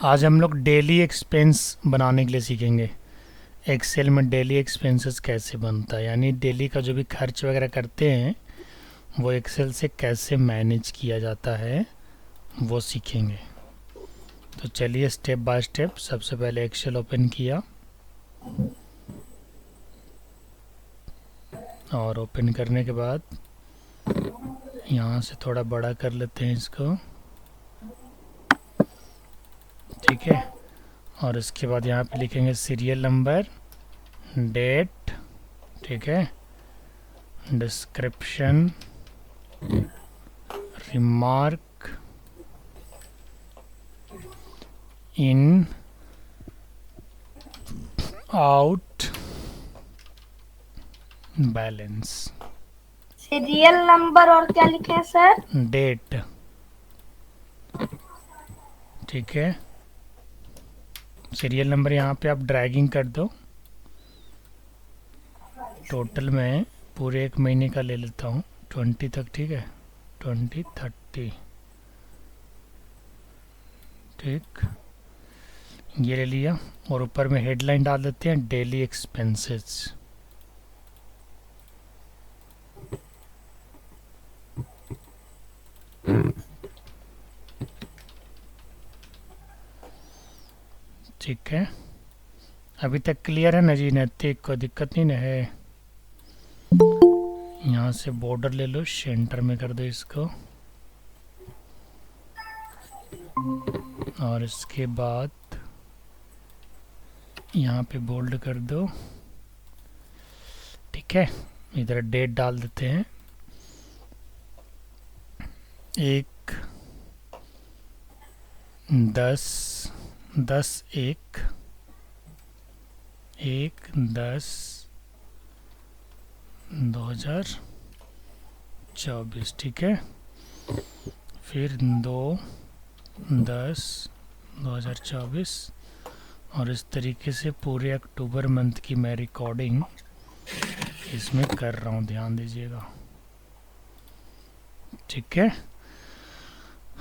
आज हम लोग डेली एक्सपेंस बनाने के लिए सीखेंगे। एक्सेल में डेली एक्सपेंसेस कैसे बनता है, यानी डेली का जो भी खर्च वगैरह करते हैं वो एक्सेल से कैसे मैनेज किया जाता है वो सीखेंगे। तो चलिए स्टेप बाय स्टेप। सबसे पहले एक्सेल ओपन किया और ओपन करने के बाद यहाँ से थोड़ा बड़ा कर लेते हैं इसको, ठीक है। और इसके बाद यहाँ पे लिखेंगे सीरियल नंबर, डेट, ठीक है, डिस्क्रिप्शन, रिमार्क, इन, आउट, बैलेंस, सीरियल नंबर और क्या लिखे हैं सर? डेट, ठीक है। सीरियल नंबर यहाँ पे आप ड्रैगिंग कर दो। टोटल मैं पूरे एक महीने का ले लेता हूँ 20 तक, ठीक है, 20 30, ठीक, ये ले लिया। और ऊपर में हेडलाइन डाल देते हैं डेली एक्सपेंसेस। ठीक है, अभी तक क्लियर है ना जी? नैतिक कोई दिक्कत नहीं ना है? यहाँ से बॉर्डर ले लो, सेंटर में कर दो इसको, और इसके बाद यहाँ पे बोल्ड कर दो, ठीक है। इधर डेट डाल देते हैं, 1/10/2024, ठीक है। फिर 2/10/2024, और इस तरीके से पूरे अक्टूबर मंथ की मैं रिकॉर्डिंग इसमें कर रहा हूँ, ध्यान दीजिएगा, ठीक है।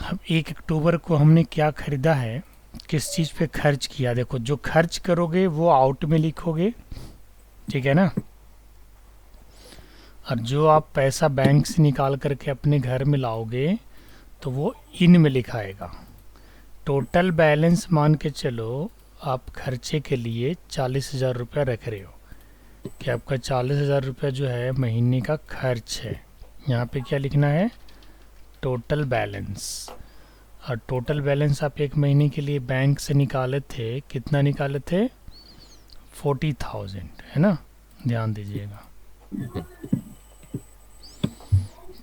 अब 1 अक्टूबर को हमने क्या खरीदा है, किस चीज़ पे खर्च किया, देखो जो खर्च करोगे वो आउट में लिखोगे, ठीक है ना। और जो आप पैसा बैंक से निकाल करके अपने घर में लाओगे तो वो इन में लिखाएगा। टोटल बैलेंस मान के चलो आप खर्चे के लिए 40,000 रुपया रख रहे हो, कि आपका 40,000 रुपया जो है महीने का खर्च है। यहाँ पे क्या लिखना है, टोटल बैलेंस। और टोटल बैलेंस आप एक महीने के लिए बैंक से निकाले थे, कितना निकाले थे? 40,000, है ना, ध्यान दीजिएगा,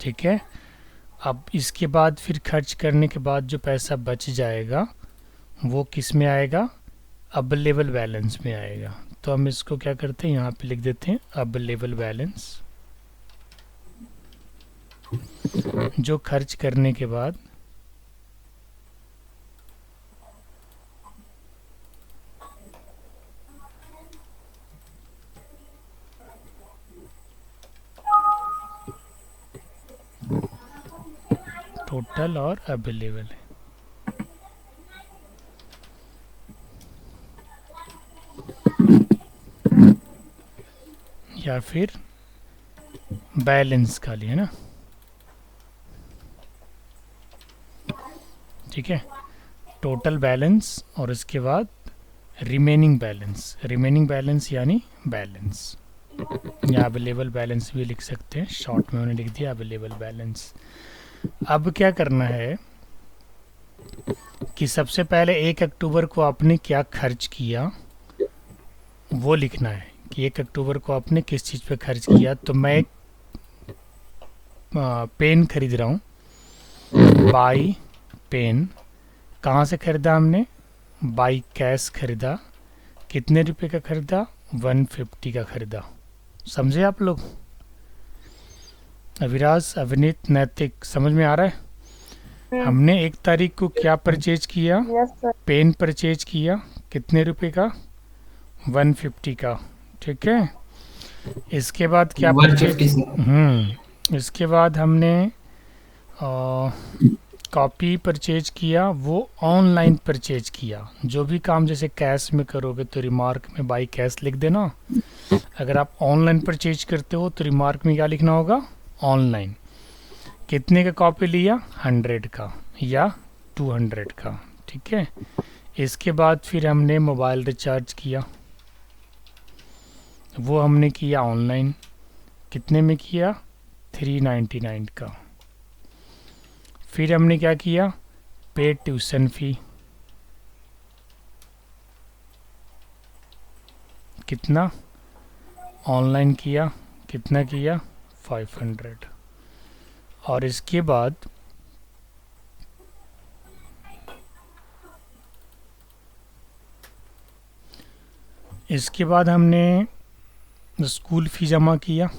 ठीक है। अब इसके बाद फिर खर्च करने के बाद जो पैसा बच जाएगा वो किस में आएगा? अवेलेबल बैलेंस में आएगा। तो हम इसको क्या करते हैं, यहाँ पे लिख देते हैं अवेलेबल बैलेंस। जो खर्च करने के बाद टोटल और अवेलेबल है, या फिर बैलेंस खाली, है ना, ठीक है। टोटल बैलेंस और इसके बाद रिमेनिंग बैलेंस, रिमेनिंग बैलेंस यानी बैलेंस, या अवेलेबल बैलेंस भी लिख सकते हैं, शॉर्ट में उन्होंने लिख दिया अवेलेबल बैलेंस। अब क्या करना है कि सबसे पहले 1 अक्टूबर को आपने क्या खर्च किया वो लिखना है, कि 1 अक्टूबर को आपने किस चीज़ पे खर्च किया। तो मैं एक पेन खरीद रहा हूँ, बाई पेन। कहाँ से खरीदा हमने? बाई कैश खरीदा। कितने रुपए का खरीदा? 150 का खरीदा। समझे आप लोग? अविराज, अविनीत, नैतिक, समझ में आ रहा है? हमने 1 तारीख को क्या परचेज किया? Yes sir. पेन परचेज किया। कितने रुपए का? 150 का, ठीक है। इसके बाद क्या परचेज? 150 इसके बाद हमने कॉपी परचेज किया वो ऑनलाइन परचेज किया। जो भी काम जैसे कैश में करोगे तो रिमार्क में बाई कैश लिख देना। अगर आप ऑनलाइन परचेज करते हो तो रिमार्क में क्या लिखना होगा, ऑनलाइन। कितने का कॉपी लिया, 100 का या 200 का, ठीक है। इसके बाद फिर हमने मोबाइल रिचार्ज किया, वो हमने किया ऑनलाइन। कितने में किया, 399 का। फिर हमने क्या किया, पे ट्यूशन फ़ी, कितना ऑनलाइन किया, कितना किया, 500। और इसके बाद हमने स्कूल फ़ी जमा किया,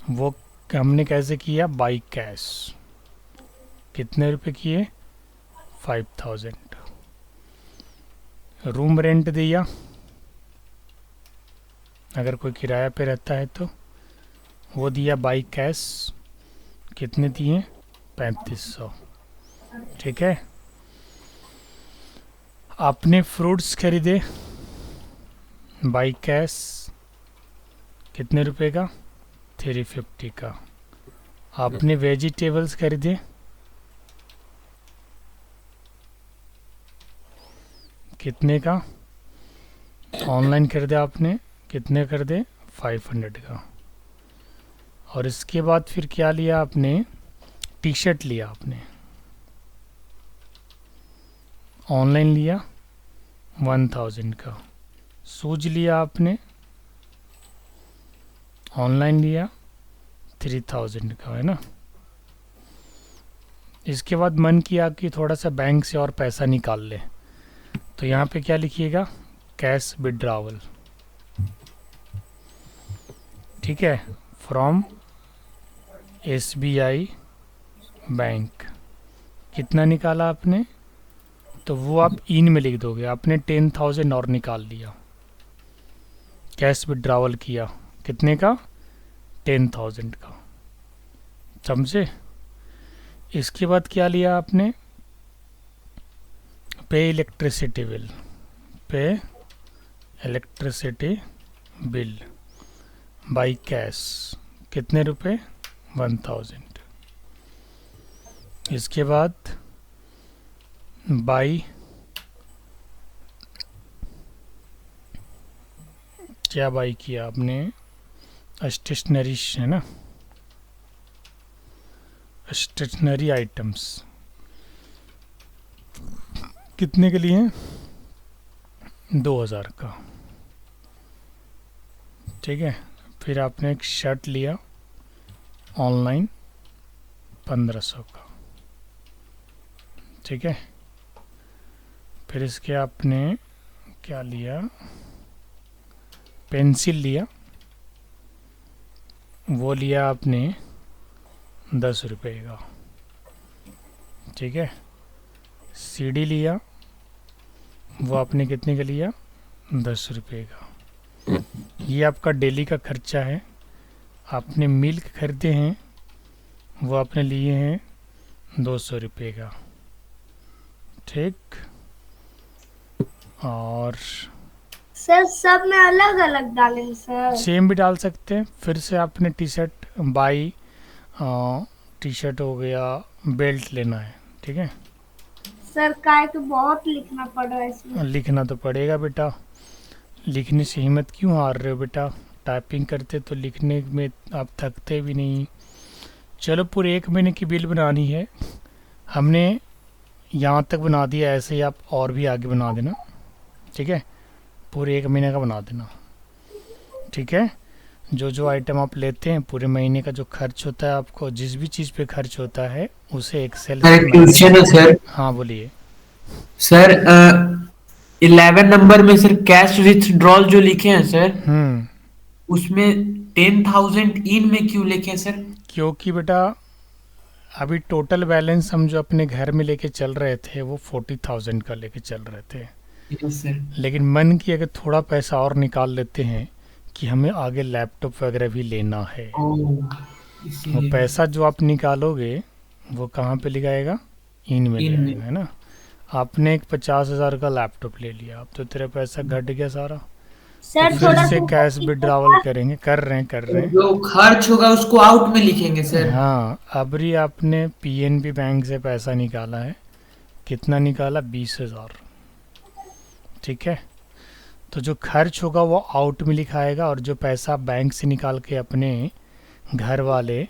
वो हमने कैसे किया, बाई कैश। कितने रुपए किए, 5000। रूम रेंट दिया, अगर कोई किराया पे रहता है तो वो दिया बाई कैश। कितने दिए, 3500, ठीक है। आपने फ्रूट्स खरीदे बाई कैश, कितने रुपए का, 350 का। आपने वेजिटेबल्स खरीदे, कितने का, ऑनलाइन खरीदे आपने, कितने कर दे, 500 का। और इसके बाद फिर क्या लिया आपने, टी शर्ट लिया आपने, ऑनलाइन लिया 1000 का। शूज लिया आपने, ऑनलाइन लिया 3000 का, है ना। इसके बाद मन किया कि थोड़ा सा बैंक से और पैसा निकाल ले, तो यहाँ पे क्या लिखिएगा, कैश विड्रॉवल, ठीक है, फ्रॉम SBI बैंक। कितना निकाला आपने, तो वो आप इन में लिख दोगे। आपने 10,000 और निकाल लिया, कैश विड्रॉवल किया, कितने का, 10,000 का, समझे। इसके बाद क्या लिया आपने, पे इलेक्ट्रिसिटी बिल, पे इलेक्ट्रिसिटी बिल बाई कैश, कितने रुपए, 1000। इसके बाद बाई, क्या बाई किया आपने, स्टेशनरी, है ना, स्टेशनरी आइटम्स, कितने के लिए, 2000 का, ठीक है। फिर आपने एक शर्ट लिया ऑनलाइन 1500 का, ठीक है। फिर इसके आपने क्या लिया, पेंसिल लिया, वो लिया आपने 10 रुपये का, ठीक है। सीडी लिया, वो आपने कितने का लिया, 10 रुपये का। ये आपका डेली का खर्चा है। आपने मिल्क खरीदे हैं, वो आपने लिए हैं 200 रुपये का, ठीक। और सर सब में अलग अलग डालेंगे सर? सेम भी डाल सकते हैं। फिर से आपने T shirt by, T shirt हो गया, बेल्ट लेना है, ठीक है। सर काय तो बहुत लिखना पड़ रहा है इसमें। लिखना तो पड़ेगा बेटा, लिखने से हिम्मत क्यों हार रहे हो बेटा, टाइपिंग करते तो लिखने में आप थकते भी नहीं। चलो पूरे 1 महीने की बिल बनानी है, हमने यहाँ तक बना दिया, ऐसे ही आप और भी आगे बना देना, ठीक है। पूरे 1 महीने का बना देना, ठीक है। जो जो आइटम आप लेते हैं, पूरे महीने का जो खर्च होता है, आपको जिस भी चीज़ पे खर्च होता है उसे एक्सेल सर से क्वेश्चन है सर। हाँ बोलिए। सर 11 नंबर में सर कैश विथड्रॉल जो लिखे हैं सर, उसमें 10,000 इन में क्यों लिखे हैं सर? क्योंकि बेटा अभी टोटल बैलेंस हम जो अपने घर में लेके चल रहे थे वो 40,000 का लेके चल रहे थे। Yes sir. लेकिन मन की अगर थोड़ा पैसा और निकाल लेते हैं कि हमें आगे लैपटॉप वगैरह भी लेना है, ओह वो इसीलिए पैसा जो आप निकालोगे वो कहाँ पे लिखाएगा? इन में इन में। लिखाएगा, है ना? आपने एक 50,000 का लैपटॉप ले लिया, अब तो तेरा पैसा घट गया सारा। तो सर फिर थोड़ा से सा कैश विड्रॉवल ऊपर करेंगे, कर रहे हैं। जो खर्च होगा उसको आउट में लिखेंगे सर। हाँ, अबरी आपने पीएनबी बैंक से पैसा निकाला है, कितना निकाला? 20,000। ठीक है, तो जो खर्च होगा वो आउट में लिखाएगा, और जो पैसा बैंक से निकाल के अपने घर वाले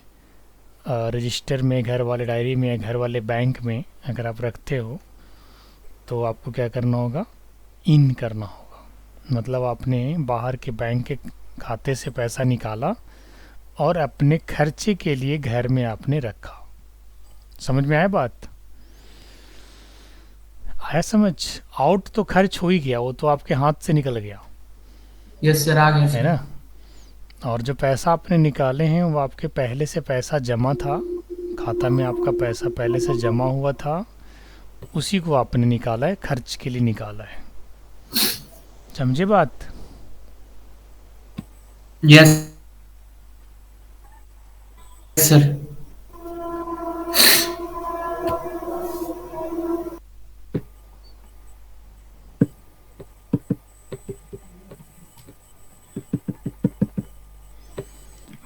रजिस्टर में, घर वाले डायरी में, या घर वाले बैंक में अगर आप रखते हो, तो आपको क्या करना होगा? इन करना होगा। मतलब आपने बाहर के बैंक के खाते से पैसा निकाला और अपने खर्चे के लिए घर में आपने रखा। समझ में आया बात? आया समझ? आउट तो खर्च हो ही गया, वो तो आपके हाथ से निकल गया, यस सर, आ गया है सर। ना? और जो पैसा आपने निकाले हैं वो आपके पहले से पैसा जमा था, खाता में आपका पैसा पहले से जमा हुआ था, उसी को आपने निकाला है, खर्च के लिए निकाला है। समझे बात? Yes sir.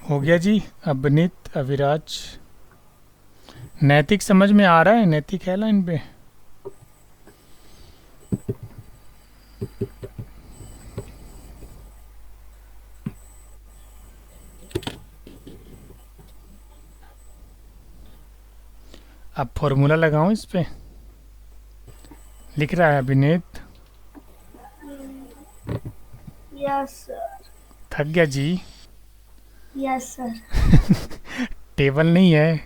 हो गया जी। अभिनीत, अविराज, नैतिक समझ में आ रहा है? नैतिक है लाइन पे? अब फॉर्मूला लगाऊं इस पे? लिख रहा है अभिनीत? Yes sir. थक गया जी? Yes sir. टेबल नहीं है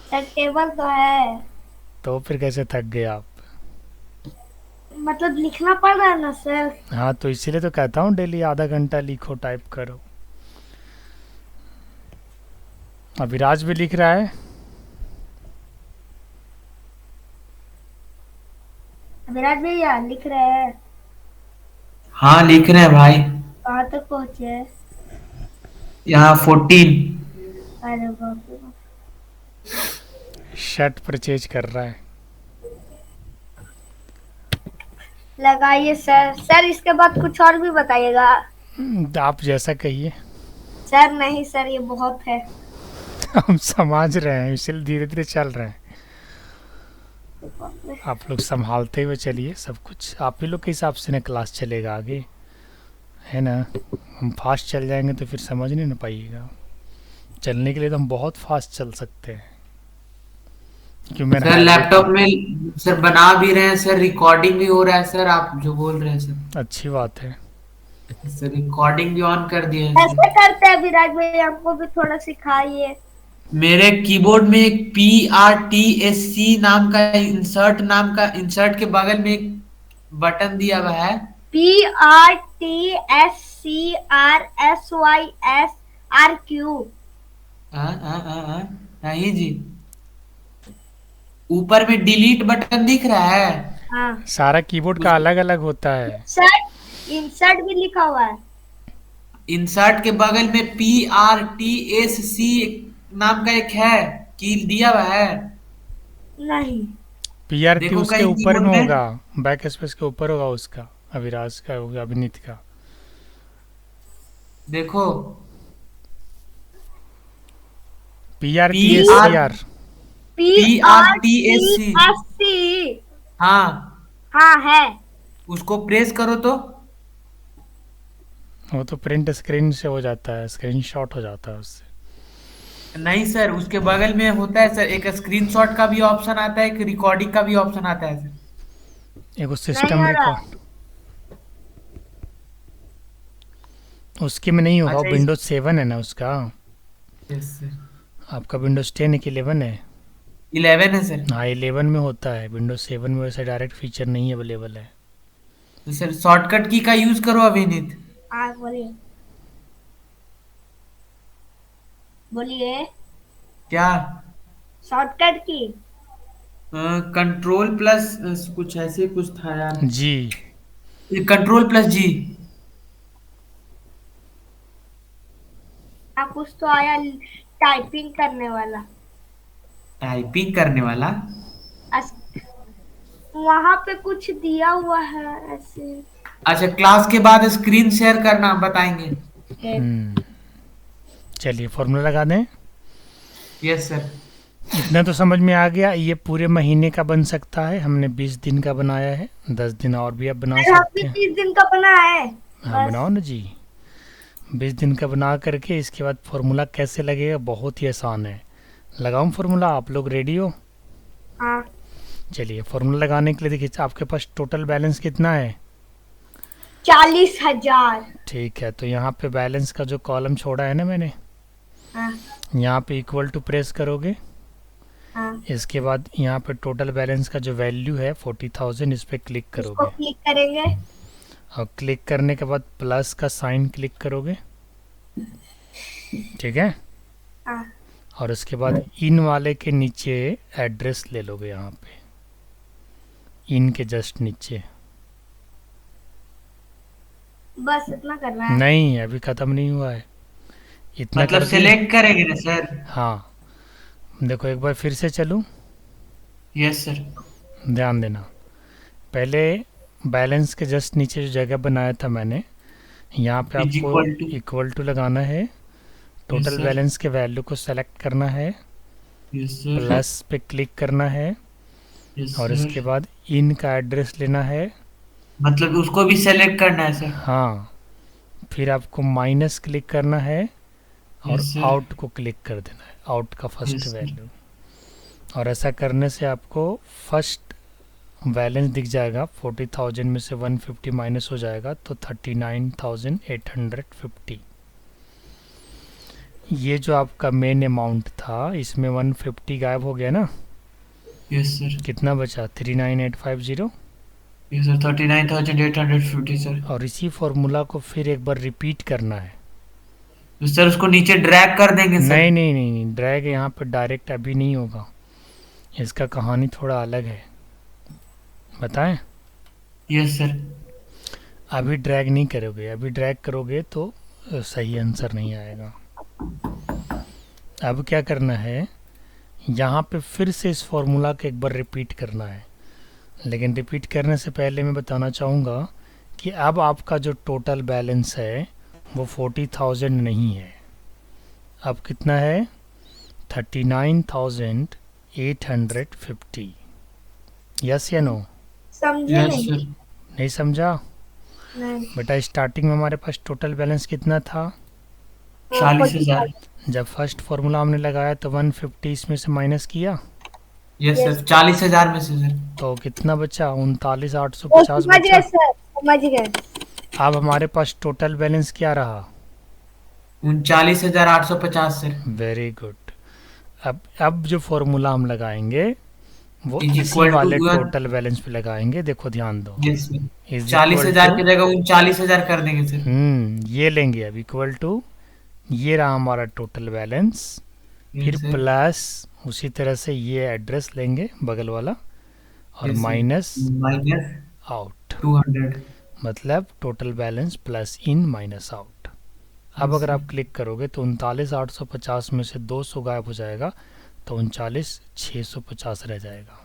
सर टेबल तो है, तो फिर कैसे थक गए आप? मतलब लिखना पड़ रहा है ना सर। हाँ, तो इसीलिए तो कहता हूँ डेली आधा घंटा लिखो, टाइप करो। अविराज भी लिख रहा है। विराट भैया लिख रहे हैं? हाँ लिख रहे हैं भाई। कहाँ तक पहुँचे? यहाँ 14। अरे बाप रे बाप। शर्ट परचेज कर रहा है। लगाइए सर। सर इसके बाद कुछ और भी बताइएगा। आप जैसा कहिए। सर नहीं सर, ये बहुत है। हम समझ रहे हैं, इसलिए धीरे धीरे चल रहे हैं। आप लोग संभालते हुए चलिए, सब कुछ आप ही लोग के हिसाब से ना क्लास चलेगा आगे, है ना? हम फास्ट चल जाएंगे तो फिर समझ नहीं ना पाइएगा। चलने के लिए तो हम बहुत फास्ट चल सकते हैं, क्योंकि मेरा सर हैबिट लैपटॉप है। में सर बना भी रहे हैं सर, रिकॉर्डिंग भी हो रहा है सर, आप जो बोल रहे हैं सर। अच्छी बात है। सर रिकॉर्डिंग भी ऑन कर दिए हैं सर। कैसे करते हैं विराट भैया, हमको भी थोड़ा सिखाइए। मेरे कीबोर्ड में एक PRTSC नाम का इंसर्ट, नाम का इंसर्ट के बगल में एक बटन दिया हुआ है। PRTSCRSYSRQ। नहीं जी, ऊपर में डिलीट बटन दिख रहा है। हाँ सारा कीबोर्ड का अलग अलग होता है। इंसर्ट, इंसर्ट भी लिखा हुआ है। इंसर्ट के बगल में PRTSC नाम का एक है, की दिया हुआ है। नहीं। पीआरटी देखो उसके कहीं ऊपर कीबोर्ड में में। होगा, बैक स्पेस के ऊपर होगा उसका, अविराज का होगा, अभिनीत का। देखो P R T S C PR R. PRTSC। PRTSC। हाँ, हाँ है। उसको प्रेस करो तो। वो तो प्रिंट स्क्रीन से हो जाता है, स्क्रीन शॉट हो जाता है उससे। नहीं सर, उसके बगल में होता है सर, एक स्क्रीनशॉट का भी ऑप्शन आता है, एक रिकॉर्डिंग का भी ऑप्शन आता है सर। एगो नहीं सिस्टम आ रहा। रिकॉर्ड उसके में नहीं होगा, अच्छा इस विंडोज 7 है ना उसका। यस सर, आपका विंडोज 10 है कि 11 है? 11 है सर। हाँ, 11 में होता है, विंडोज 7 में वैसे डायरेक्ट फीचर नहीं अवेलेबल है। तो सर शॉर्टकट की का यूज करो अभिनीत। हाँ बोलिए। बोलिए। क्या? शॉर्टकट की। कंट्रोल प्लस कुछ ऐसे कुछ था यार। जी। कंट्रोल+G। हाँ कुछ तो आया। टाइपिंग करने वाला। टाइपिंग करने वाला। अस- वहां पे कुछ दिया हुआ है ऐसे। अच्छा, क्लास के बाद स्क्रीन शेयर करना बताएंगे। चलिए फॉर्मूला लगा दें। Yes sir. इतना तो समझ में आ गया। ये पूरे महीने का बन सकता है, हमने 20 दिन का बनाया है, 10 दिन और भी आप बना सर सकते हमने हैं। 30 दिन का बना है। हाँ बस। बनाओ ना जी। 20 दिन का बना करके इसके बाद फॉर्मूला कैसे लगेगा, बहुत ही आसान है। लगाऊं फॉर्मूला, आप लोग रेडी हो? हाँ। चलिए फॉर्मूला लगाने के लिए देखिए आपके पास टोटल बैलेंस कितना है। 40,000। ठीक है, तो यहाँ पे बैलेंस का जो कॉलम छोड़ा है ना मैंने, हाँ। यहाँ पे इक्वल टू प्रेस करोगे। हाँ। इसके बाद यहाँ पे टोटल बैलेंस का जो वैल्यू है 40,000, इस पर क्लिक इसको करोगे। क्लिक करेंगे। और क्लिक करने के बाद प्लस का साइन क्लिक करोगे। ठीक है। हाँ। और उसके बाद इन वाले के नीचे एड्रेस ले लोगे, यहाँ पे इन के जस्ट नीचे। बस इतना करना है। नहीं, अभी ख़त्म नहीं हुआ है, इतना मतलब कर दिए। सिलेक्ट करेंगे ना सर? हाँ, देखो एक बार फिर से चलूँ, यस सर। ध्यान देना। पहले बैलेंस के जस्ट नीचे जो जगह बनाया था मैंने, यहाँ पे इज आपको इक्वल टू। इक्वल टू लगाना है। Yes total sir. बैलेंस के वैल्यू को सेलेक्ट करना है, यस सर। प्लस पे क्लिक करना है। यस और सर। इसके बाद इन का एड्रेस लेना है। मतलब उसको भी सेलेक्ट करना है सर? हाँ, फिर आपको माइनस क्लिक करना है और यस सर। आउट को क्लिक कर देना है, आउट का फर्स्ट यस सर। वैल्यू। और ऐसा करने से आपको फर्स्ट बैलेंस दिख जाएगा। 40,000 में से 150 माइनस हो जाएगा तो 39,850। ये जो आपका मेन अमाउंट था, इसमें 150 गायब हो गया ना। Yes sir. कितना बचा? 39,850। Yes sir, 39,850 sir. और इसी फॉर्मूला को फिर एक बार रिपीट करना है। तो सर उसको नीचे ड्रैग कर देंगे सर? नहीं नहीं नहीं नहीं, ड्रैग यहाँ पर डायरेक्ट अभी नहीं होगा, इसका कहानी थोड़ा अलग है, बताएं। Yes sir. अभी ड्रैग नहीं करोगे, अभी ड्रैग करोगे तो सही आंसर नहीं आएगा। अब क्या करना है, यहाँ पे फिर से इस फॉर्मूला को एक बार रिपीट करना है। लेकिन रिपीट करने से पहले मैं बताना चाहूँगा कि अब आपका जो टोटल बैलेंस है वो 40,000 नहीं है। अब कितना है? 39,850। यस या नो? समझे यस नहीं? सर। नहीं समझा? नहीं। बेटा स्टार्टिंग में हमारे पास टोटल बैलेंस कितना था? 40,000। जब फर्स्ट फार्मूला हमने लगाया तो 150 इसमें से माइनस किया यस Yes. सर, 40,000 में से सर। तो कितना बचा? ओ 39,850 समझ बचा। गए सर, समझ गए। अब हमारे पास टोटल बैलेंस क्या रहा? 39,850 सर। Very good. अब जो फॉर्मूला हम लगाएंगे वो इज इसी इक्वल वाले टू। टोटल बैलेंस पे लगाएंगे। देखो ध्यान दो, yes sir. Is equal 40,000 to, की जगह 39,000 कर देंगे सर। ये लेंगे अब इक्वल टू, ये रहा हमारा टोटल बैलेंस, फिर यस सर। प्लस उसी तरह से ये एड्रेस लेंगे बगल वाला और माइनस माइनस आउट, 200। मतलब total balance plus in minus out. अब अगर आप क्लिक करोगे तो 39,850 में से 200 गायब हो जाएगा तो 39,650 रह जाएगा।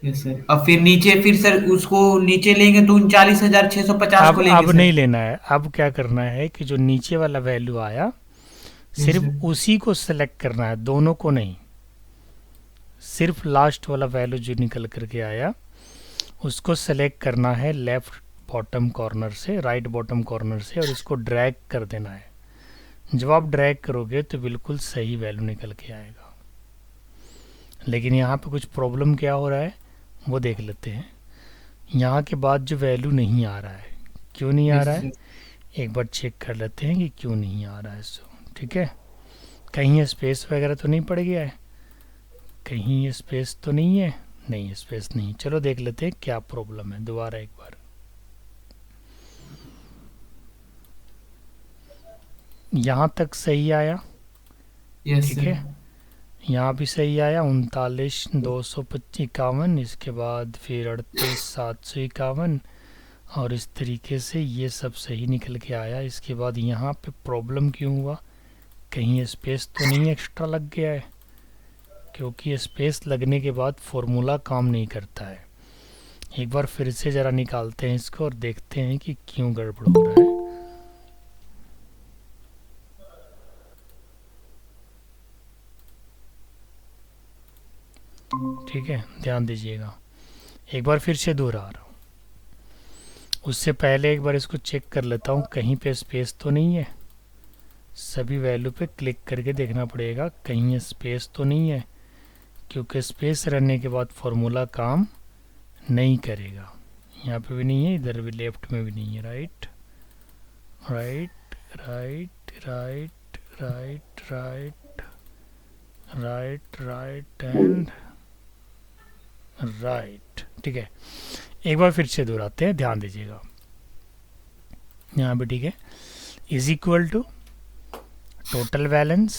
Yes sir. अब फिर नीचे फिर सर उसको नीचे लेंगे तो 39,650 को लेंगे अब सर। नहीं लेना है। अब क्या करना है कि जो नीचे वाला वैल्यू आया यस सिर्फ सर। उसी को सेलेक्ट करना है, दोनों को नहीं। सिर्फ लास्ट वाला वैल्यू जो निकल करके आया उसको सेलेक्ट करना है लेफ्ट बॉटम कॉर्नर से, राइट बॉटम कॉर्नर से, और इसको ड्रैग कर देना है। जब आप ड्रैग करोगे तो बिल्कुल सही वैल्यू निकल के आएगा। लेकिन यहाँ पे कुछ प्रॉब्लम क्या हो रहा है वो देख लेते हैं। यहाँ के बाद जो वैल्यू नहीं आ रहा है, क्यों नहीं आ रहा है, एक बार चेक कर लेते हैं कि क्यों नहीं आ रहा है। सो ठीक है, कहीं स्पेस वगैरह तो नहीं पड़ गया है, कहीं स्पेस तो नहीं है, नहीं स्पेस नहीं। चलो देख लेते हैं क्या प्रॉब्लम है दोबारा एक बार। यहाँ तक सही आया, यस ठीक सर। है, यहाँ भी सही आया 39,251, इसके बाद फिर 38,751, और इस तरीके से ये सब सही निकल के आया। इसके बाद यहाँ पे प्रॉब्लम क्यों हुआ, कहीं स्पेस तो नहीं एक्स्ट्रा लग गया है, क्योंकि स्पेस लगने के बाद फॉर्मूला काम नहीं करता है। एक बार फिर से ज़रा निकालते हैं इसको और देखते हैं कि क्यों गड़बड़ हो रहा है। ठीक है, ध्यान दीजिएगा, एक बार फिर से दोहरा रहा हूँ। उससे पहले एक बार इसको चेक कर लेता हूँ कहीं पे स्पेस तो नहीं है। सभी वैल्यू पे क्लिक करके देखना पड़ेगा कहीं स्पेस तो नहीं है, क्योंकि स्पेस रहने के बाद फॉर्मूला काम नहीं करेगा। यहाँ पे भी नहीं है, इधर भी लेफ्ट में भी नहीं है। Right right right right right right right right and right. ठीक है, एक बार फिर से दोहराते हैं, ध्यान दीजिएगा। यहाँ पे ठीक है, is equal to total balance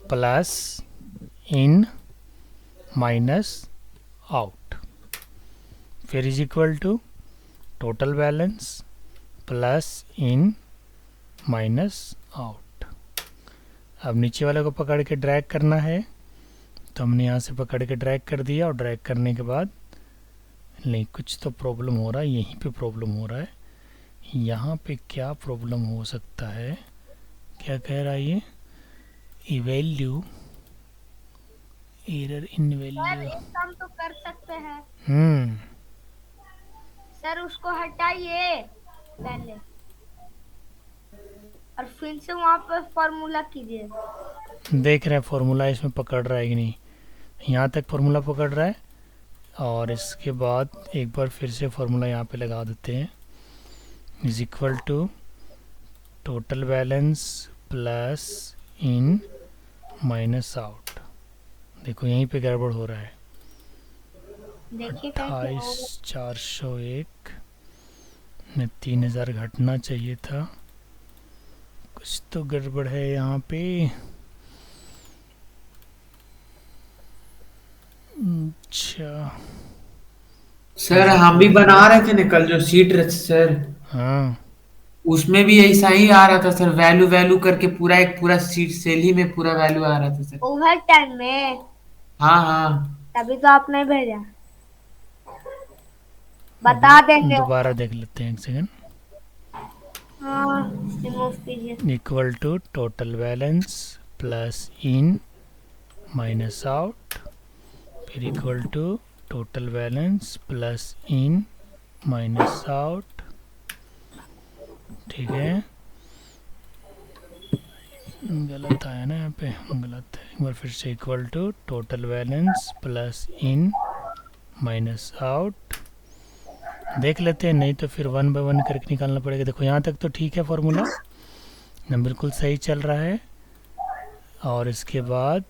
plus in minus out, फिर is equal to total balance plus in minus out. अब नीचे वाले को पकड़ के ड्रैग करना है, तो हमने यहाँ से पकड़ के ड्रैग कर दिया, और ड्रैग करने के बाद नहीं, कुछ तो प्रॉब्लम हो रहा है, यहीं पे प्रॉब्लम हो रहा है। यहाँ पे क्या प्रॉब्लम हो सकता है, क्या कह रहा है ये, इवैल्यू एरर इन सर वैल्यू। एक काम तो कर सकते हैं, सर उसको हटाइए पहले और फिर से वहाँ पर फॉर्मूला कीजिए। देख रहे हैं फॉर्मूला इसमें पकड़ रहा है कि नहीं। यहाँ तक फॉर्मूला पकड़ रहा है, और इसके बाद एक बार फिर से फॉर्मूला यहाँ पे लगा देते हैं, is equal to total balance plus in minus out. देखो यहीं पे गड़बड़ हो रहा है, देखिए कैसे होगा। 28,401 में 3,000 घटना चाहिए था, कुछ तो गड़बड़ है यहाँ पे। अच्छा, सर हम भी बना रहे थे ना कल जो सीट रहे थे सर, हाँ उसमें भी ऐसा ही आ रहा था सर, वैल्यू वैल्यू करके पूरा एक पूरा सीट सेल ही में पूरा वैल्यू आ रहा था सर। ओवर टाइम में, हाँ हाँ तभी तो आपने भेजा। बता देंगे। दोबारा देख लेते हैं, एक सेकंड। हाँ, रिमूव कीजिए। Equal to total balance plus in minus out, फिर equal to total balance plus in minus out. ठीक है, गलत आया ना यहाँ पे, गलत है। एक बार फिर से equal to total balance plus in minus out देख लेते हैं, नहीं तो फिर 1 बाय 1 करके निकालना पड़ेगा। देखो यहाँ तक तो ठीक है, फॉर्मूला ना बिल्कुल सही चल रहा है, और इसके बाद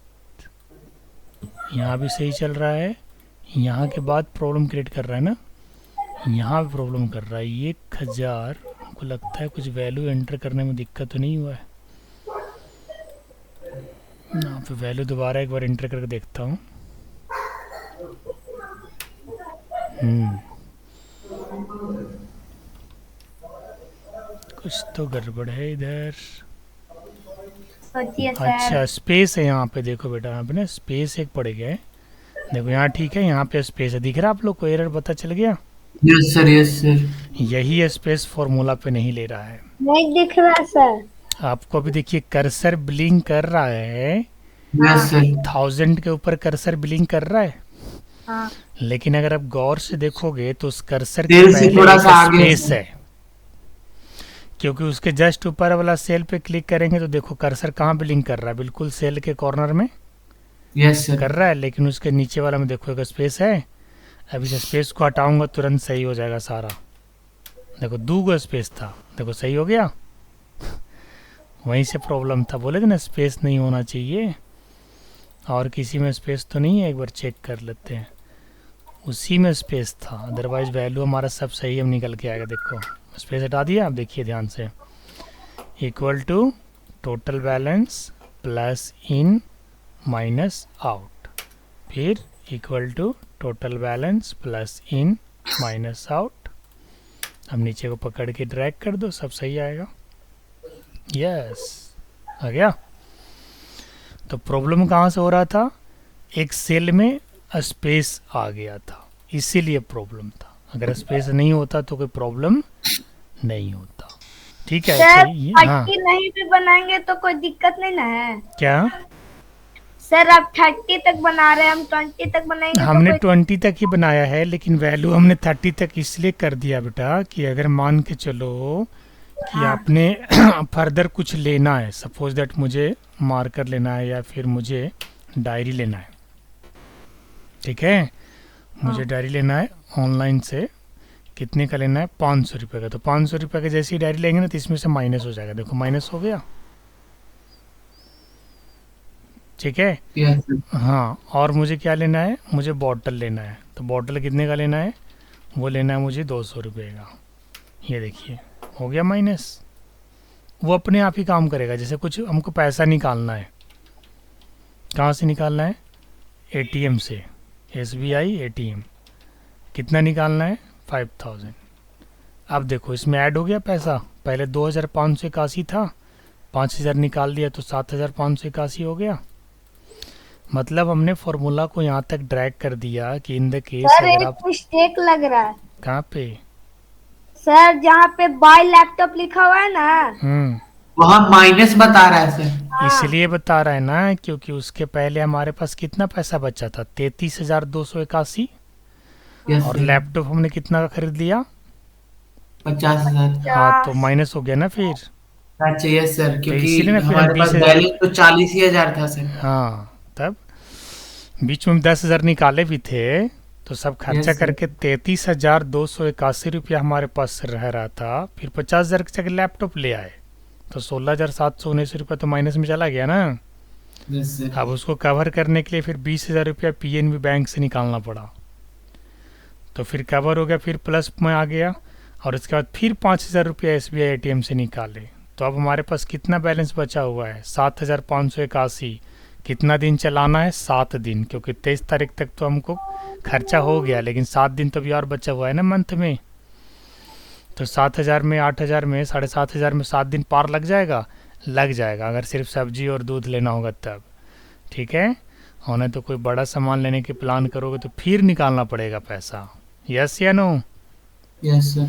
यहाँ भी सही चल रहा है। यहाँ के बाद प्रॉब्लम क्रिएट कर रहा है ना, यहाँ भी प्रॉब्लम कर रहा है। 1000 हमको लगता है कुछ वैल्यू एंटर करने में दिक्कत तो नहीं हुआ है ना। फिर वैल्यू दोबारा एक बार एंटर करके देखता हूँ। कुछ तो गड़बड़ है इधर। सोचिए सर। अच्छा, स्पेस है यहाँ पे, देखो बेटा यहाँ पे ना स्पेस एक पड़ गया है। देखो यहाँ ठीक है, यहाँ पे स्पेस है, दिख रहा है आप लोग को, एरर पता चल गया। Yes sir yes sir. यही स्पेस फॉर्मूला पे नहीं ले रहा है। नहीं दिख रहा सर। आपको अभी देखिए कर्सर ब्लिंक कर रहा है, यस सर। 1000 के ऊपर कर्सर ब्लिंक कर रहा है। हाँ। लेकिन अगर आप गौर से देखोगे तो उस कर्सर के सेल से पहले थोड़ा एक सा आगे स्पेस है, क्योंकि उसके जस्ट ऊपर वाला सेल पे क्लिक करेंगे तो देखो कर्सर कहाँ ब्लिंक कर रहा है, बिल्कुल सेल के कॉर्नर में यस सर कर रहा है। लेकिन उसके नीचे वाला में देखो एक स्पेस है। अब इस स्पेस को हटाऊंगा तुरंत सही हो जाएगा सारा। देखो 2 स्पेस था, देखो सही हो गया। वहीं से प्रॉब्लम था, बोले थे ना स्पेस नहीं होना चाहिए। और किसी में स्पेस तो नहीं है, एक बार चेक कर लेते हैं। उसी में स्पेस था, अदरवाइज वैल्यू हमारा सब सही हम निकल के आएगा। देखो स्पेस हटा दिया, आप देखिए ध्यान से। Equal to total balance plus in minus out, फिर equal to total balance plus in minus out. अब नीचे को पकड़ के ड्रैग कर दो, सब सही आएगा। यस, आ गया। तो प्रॉब्लम कहाँ से हो रहा था, एक सेल में स्पेस आ गया था, इसीलिए प्रॉब्लम था। अगर स्पेस नहीं होता तो कोई प्रॉब्लम नहीं होता। ठीक है, सर सही है। हाँ 30 नहीं भी बनाएंगे तो कोई दिक्कत नहीं ना है? क्या, सर आप 30 तक बना रहे हैं, हम 20 तक बनाएंगे तो हमने कोई। 20 तक ही बनाया है, लेकिन वैल्यू हमने 30 तक इसलिए कर दिया बेटा कि अगर मान के चलो कि हाँ आपने फर्दर कुछ लेना है, सपोज दैट मुझे मार्कर लेना है या फिर मुझे डायरी लेना है, ठीक है, मुझे हाँ। डायरी लेना है ऑनलाइन से, कितने का लेना है, 500 रुपये का। तो 500 रुपये का जैसे ही डायरी लेंगे ना तो इसमें से माइनस हो जाएगा, देखो माइनस हो गया, ठीक है। Yes sir. हाँ, और मुझे क्या लेना है, मुझे बॉटल लेना है, तो बॉटल कितने का लेना है, वो लेना है मुझे 200 रुपये का। ये देखिए हो गया माइनस, वो अपने आप ही काम करेगा। जैसे कुछ हमको पैसा निकालना है, कहाँ से निकालना है, एटीएम से, एसबीआई एटीएम, कितना निकालना है, 5000। अब देखो इसमें ऐड हो गया पैसा, पहले 2581 था, 5000 निकाल दिया तो 7581 हो गया। मतलब हमने फॉर्मूला को यहाँ तक ड्रैग कर दिया कि इन द केस सर अगर एक आप, मिस्टेक लग रहा है। कहाँ पे, सर जहाँ पे बाय लैपटॉप लिखा हुआ है ना। हम्म, वहाँ माइनस बता रहा है सर। हाँ इसलिए बता रहा है ना क्योंकि उसके पहले हमारे पास कितना पैसा बचा था, 33,281, यस और सर। लैपटॉप हमने कितना का खरीद लिया, 50,000। हाँ, तो 50। माइनस हो गया ना फिर। अच्छा यस सर, तो क्योंकि इसीलिए ना फिर हम हमारे पास 20,000, बैलेंस तो 40,000 था सर। हाँ, तब बीच में 10,000 निकाले भी थे, तो सब खर्चा यस सर। करके 33,281 रुपया हमारे पास रह रहा था। फिर 50,000 की जगह लैपटॉप ले आए तो 16,719 रुपया तो माइनस में चला गया ना। Yes sir. अब उसको कवर करने के लिए फिर 20,000 रुपया पीएनबी बैंक से निकालना पड़ा, तो फिर कवर हो गया, फिर प्लस में आ गया, और उसके बाद फिर 5,000 रुपया एसबीआई एटीएम से निकाले। तो अब हमारे पास कितना बैलेंस बचा हुआ है, 7,581। कितना दिन चलाना है, 7 दिन, क्योंकि 23 तारीख तक तो हमको खर्चा हो गया, लेकिन 7 दिन तो भी और बचा हुआ है ना मंथ में। तो 7,000 में, 8,000 में, 7,500 में 7 दिन पार लग जाएगा, लग जाएगा, अगर सिर्फ सब्जी और दूध लेना होगा तब, ठीक है। और नहीं तो कोई बड़ा सामान लेने के प्लान करोगे तो फिर निकालना पड़ेगा पैसा। यस या नो। Yes sir.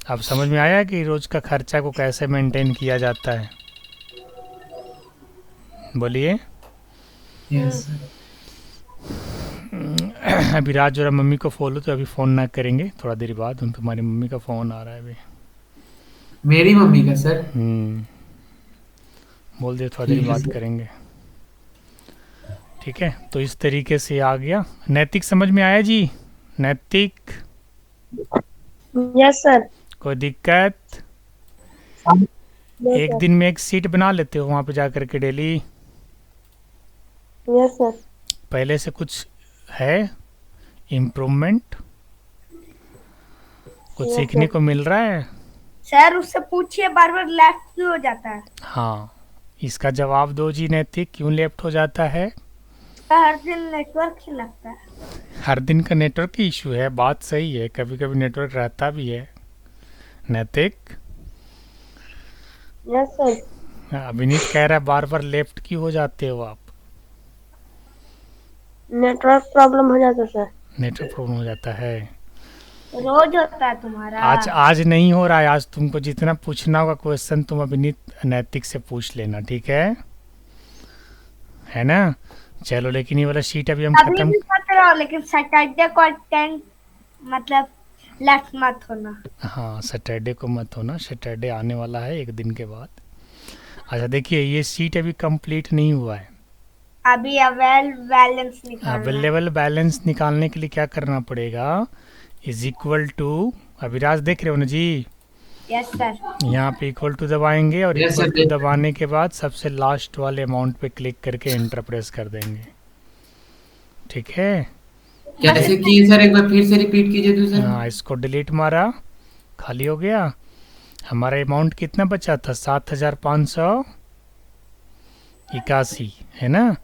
अब समझ में आया कि रोज का खर्चा को कैसे मेंटेन किया जाता है, बोलिए। Yes sir. अभी राज जरा मम्मी को फॉलो, तो अभी फ़ोन ना करेंगे, थोड़ा देर बाद उन तुम्हारी मम्मी का फ़ोन आ रहा है अभी। मेरी मम्मी का सर। बोल दिया थोड़ा ठीक देर है बाद सर। करेंगे, ठीक है। तो इस तरीके से आ गया। नैतिक समझ में आया जी, नैतिक, यस सर। कोई दिक्कत, एक दिन में एक सीट बना लेते हो वहाँ पे जा कर के डेली, यस सर। पहले से कुछ है इम्प्रूवमेंट, कुछ Yes, सीखने sir. को मिल रहा है। सर उससे पूछिए बार बार लेफ्ट क्यों हो जाता है? हाँ, इसका जवाब दो जी नैतिक, क्यों लेफ्ट हो जाता है। हर दिन नेटवर्क ही लगता है। हर दिन का नेटवर्क की इशू है, बात सही है, कभी कभी नेटवर्क रहता भी है नैतिक। Yes sir. अभिनीत कह रहा है बार बार लेफ्ट क्यों हो जाते हो आप, नेटवर्क प्रॉब्लम हो जाता है सर। नेटवर्क प्रॉब्लम हो जाता है। रोज होता है तुम्हारा। आज नहीं हो रहा है, आज तुमको जितना पूछना होगा क्वेश्चन तुम अभिनीत नैतिक से पूछ लेना, ठीक है ना। चलो, लेकिन ये वाला शीट अभी हम अभी खत्म, भी मत रहो, लेकिन सैटरडे को अटेंड मतलब लेफ्ट मत होना। हाँ सैटरडे को मत होना, सैटरडे आने वाला है एक दिन के बाद। अच्छा देखिए, ये शीट अभी कंप्लीट नहीं हुआ है। अभी बैलेंस निकालना है। अवेलेबल बैलेंस निकालने के लिए क्या करना पड़ेगा, इज इक्वल टू, अभिराज देख रहे हो ना जी, यस सर। यहाँ पे इक्वल टू दबाएंगे, और Yes, इक्वल sir, टू देख दबाने के बाद सबसे लास्ट वाले अमाउंट पे क्लिक करके एंटर प्रेस कर देंगे, ठीक है। कैसे किए सर, एक बार फिर से रिपीट कीजिए तो सर। हाँ, इसको डिलीट मारा, खाली हो गया। हमारा अमाउंट कितना बचा था, 7,581 है ना। अब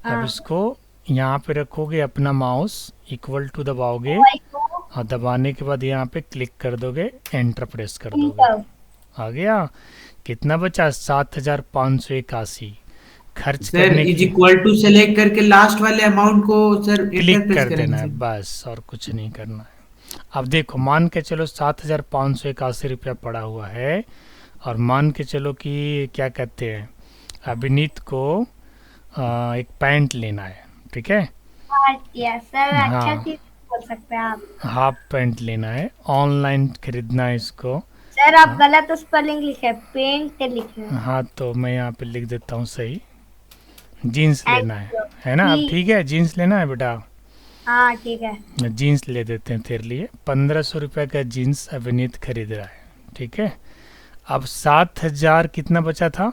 हाँ। इसको यहाँ पे रखोगे, अपना माउस इक्वल टू दबाओगे, और दबाने के बाद यहाँ पे क्लिक कर दोगे, एंटर प्रेस कर दोगे, आ गया। कितना बचा, 7,581। खर्च सर करने इज की इक्वल टू सेलेक्ट करके लास्ट वाले अमाउंट को सर क्लिक एंटर प्रेस कर देना है करेंगे। बस, और कुछ नहीं करना है। अब देखो, मान के चलो 7,581 रुपया पड़ा हुआ है, और मान के चलो कि क्या कहते हैं, अभिनीत को एक पैंट लेना है, ठीक है। हाँ यस सर, अच्छा हाँ, चीज बोल सकते हैं आप। हाफ पैंट लेना है, ऑनलाइन खरीदना है इसको। सर आप हाँ, गलत स्पेलिंग लिखे, पेंट लिखे हैं। हाँ तो मैं यहाँ पे लिख देता हूँ सही। जीन्स थैंक लेना यू। है ना, अब ठीक। ठीक है, जीन्स लेना है बेटा। हाँ ठीक है। जीन्स ले देते हैं तेरे लिए, 1,500 रुपये का जीन्स अभिनीत खरीद रहा है, ठीक है। अब 7,000 कितना बचा था,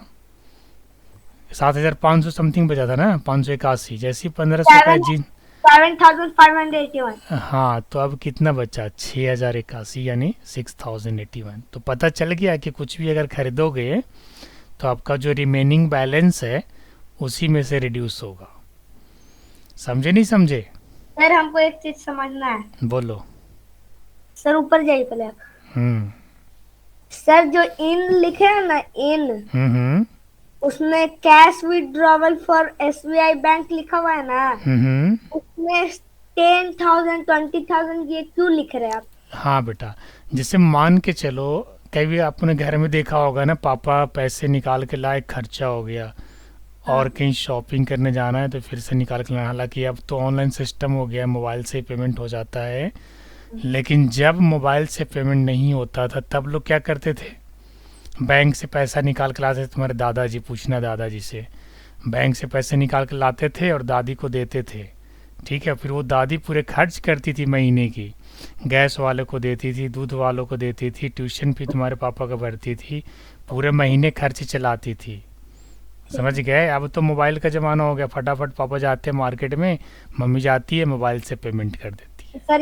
7,500 समथिंग बचा था ना, 581, जैसे ही 1,500 का जीन्स। 7,581। हाँ, तो अब कितना बचा, 6,081 यानी 6,081। तो पता चल गया कि कुछ भी अगर खरीदोगे तो आपका जो रिमेनिंग बैलेंस है उसी में से रिड्यूस होगा। समझे नहीं समझे? सर हमको एक चीज समझना है। बोलो। सर ऊपर जाइए पहले। हम्म सर जो इन लिखे हैं ना, इन, हम्म उसमें cash withdrawal for SBI bank लिखा हुआ है ना, हम्म। उसमें 10,000 20,000 ये क्यों लिख रहे हैं आप? हाँ बेटा, जैसे मान के चलो, कभी आपने घर में देखा होगा ना, पापा पैसे निकाल के लाए, खर्चा हो गया, और कहीं शॉपिंग करने जाना है तो फिर से निकाल के लाना। हालांकि अब तो ऑनलाइन सिस्टम हो गया है, मोबाइल से पेमेंट हो जाता है, लेकिन जब मोबाइल से पेमेंट नहीं होता था तब लोग क्या करते थे, बैंक से पैसा निकाल के लाते थे। तुम्हारे दादाजी, पूछना दादाजी से, बैंक से पैसे निकाल के लाते थे और दादी को देते थे, ठीक है। फिर वो दादी पूरे खर्च करती थी महीने की, गैस वाले को देती थी, दूध वालों को देती थी, ट्यूशन फी तुम्हारे पापा का भरती थी, पूरे महीने खर्च चलाती थी। समझ गए? अब तो मोबाइल का ज़माना हो गया, फटाफट पापा जाते हैं मार्केट में, मम्मी जाती है मोबाइल से पेमेंट कर देती है। सर